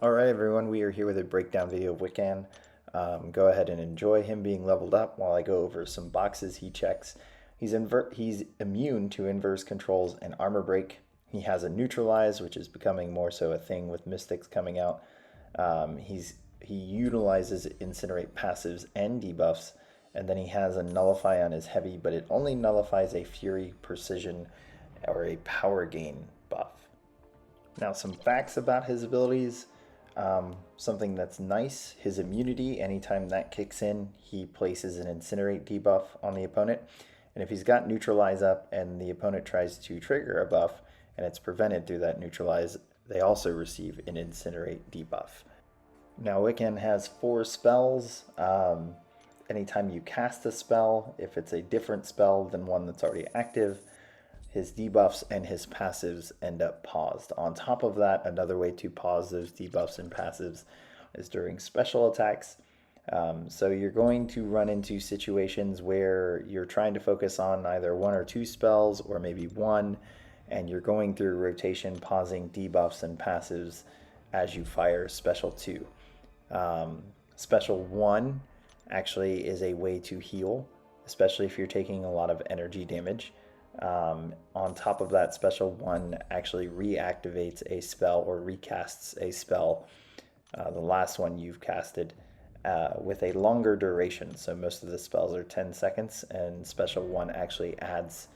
Alright everyone, we are here with a breakdown video of Wiccan. Go ahead and enjoy him being leveled up while I go over some boxes he checks. He's immune to inverse controls and armor break. He has a neutralize, which is becoming more so a thing with mystics coming out. He utilizes incinerate passives and debuffs, and then he has a nullify on his heavy, but it only nullifies a fury, precision, or a power gain buff. Now some facts about his abilities. Something that's nice, his immunity, anytime that kicks in, he places an incinerate debuff on the opponent. And if he's got neutralize up and the opponent tries to trigger a buff and it's prevented through that neutralize, they also receive an incinerate debuff. Now Wiccan has 4 spells. Anytime you cast a spell, if it's a different spell than one that's already active, his debuffs and his passives end up paused. On top of that, another way to pause those debuffs and passives is during special attacks. So you're going to run into situations where you're trying to focus on either 1 or 2 spells, or maybe 1, and you're going through rotation, pausing debuffs and passives as you fire special 2. Special 1 actually is a way to heal, especially if you're taking a lot of energy damage. On top of that, special 1 actually reactivates a spell or recasts a spell, the last one you've casted, with a longer duration. So most of the spells are 10 seconds, and special 1 actually adds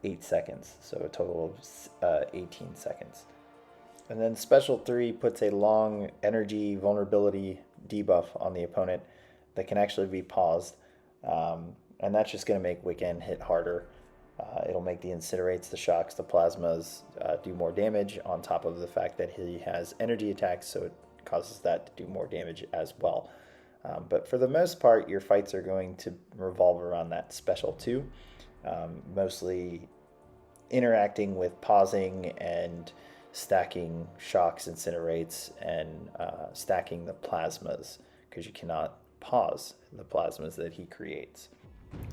8 seconds, so a total of 18 seconds. And then special 3 puts a long energy vulnerability debuff on the opponent that can actually be paused, and that's just going to make Wiccan hit harder. It'll make the incinerates, the shocks, the plasmas do more damage, on top of the fact that he has energy attacks, so it causes that to do more damage as well. But for the most part, your fights are going to revolve around that special 2, mostly interacting with pausing and stacking shocks, incinerates, and stacking the plasmas, because you cannot pause the plasmas that he creates.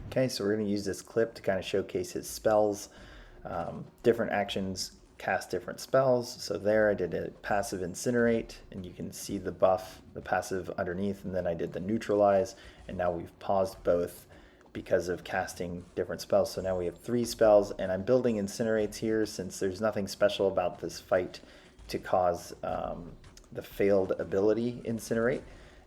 Okay, so we're going to use this clip to kind of showcase his spells. Different actions cast different spells. So there I did a passive incinerate, and you can see the buff, the passive underneath, and then I did the neutralize, and now we've paused both because of casting different spells. So now we have 3 spells, and I'm building incinerates here since there's nothing special about this fight to cause the failed ability incinerate.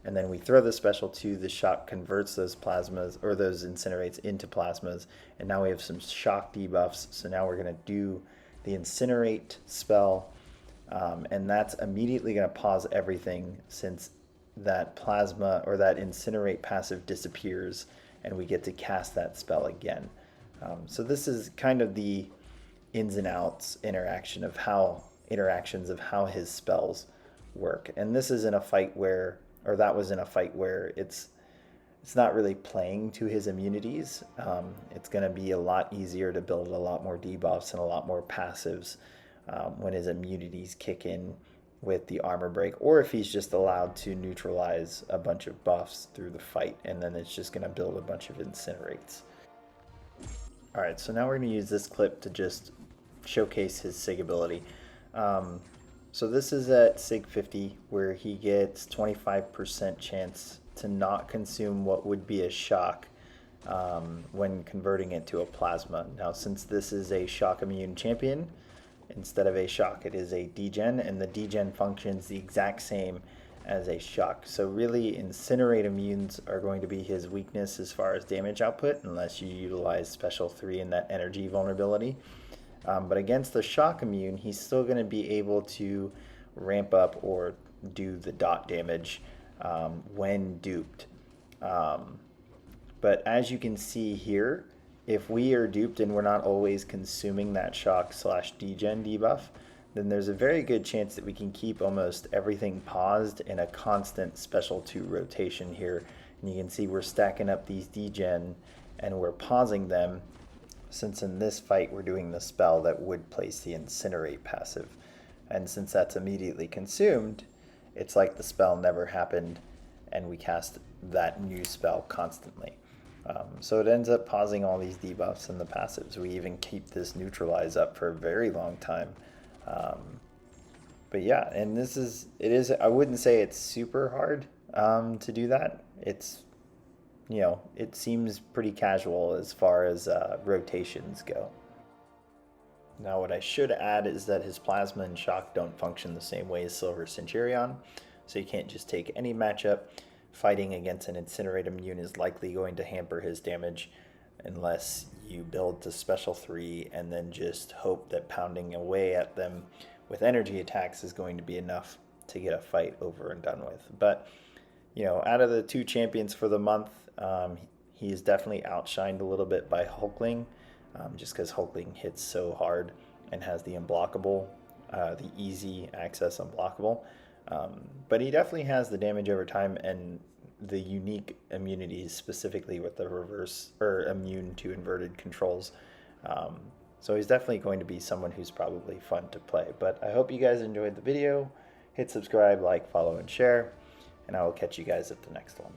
And then we throw the special 2, the shock converts those plasmas, or those incinerates, into plasmas, and now we have some shock debuffs. So now we're going to do the incinerate spell, and that's immediately going to pause everything since that plasma or that incinerate passive disappears, and we get to cast that spell again. So this is kind of the ins and outs interactions of how his spells work. And this is in a fight where, or that was in a fight where it's not really playing to his immunities. It's going to be a lot easier to build a lot more debuffs and a lot more passives when his immunities kick in with the armor break, or if he's just allowed to neutralize a bunch of buffs through the fight, and then it's just going to build a bunch of incinerates. Alright, so now we're going to use this clip to just showcase his Sig ability. So this is at Sig 50, where he gets 25% chance to not consume what would be a shock when converting it to a plasma. Now, since this is a shock immune champion, instead of a shock, it is a degen, and the degen functions the exact same as a shock. So really, incinerate immunes are going to be his weakness as far as damage output, unless you utilize special 3 in that energy vulnerability. But against the shock immune, he's still going to be able to ramp up or do the dot damage when duped. But as you can see here, if we are duped and we're not always consuming that shock / degen debuff, then there's a very good chance that we can keep almost everything paused in a constant special 2 rotation here. And you can see we're stacking up these degen and we're pausing them, since in this fight we're doing the spell that would place the incinerate passive. And since that's immediately consumed, it's like the spell never happened, and we cast that new spell constantly. So it ends up pausing all these debuffs and the passives. We even keep this neutralize up for a very long time. But yeah, and it is, I wouldn't say it's super hard to do that. It's, it seems pretty casual as far as rotations go. Now, what I should add is that his plasma and shock don't function the same way as Silver Centurion, so you can't just take any matchup. Fighting against an Incinerate immune is likely going to hamper his damage unless you build to special 3 and then just hope that pounding away at them with energy attacks is going to be enough to get a fight over and done with. But, out of the 2 champions for the month, he is definitely outshined a little bit by Hulkling, just because Hulkling hits so hard and has the unblockable, the easy access unblockable. But he definitely has the damage over time and the unique immunities, specifically with the reverse or immune to inverted controls. So he's definitely going to be someone who's probably fun to play. But I hope you guys enjoyed the video. Hit subscribe, like, follow, and share. And I will catch you guys at the next one.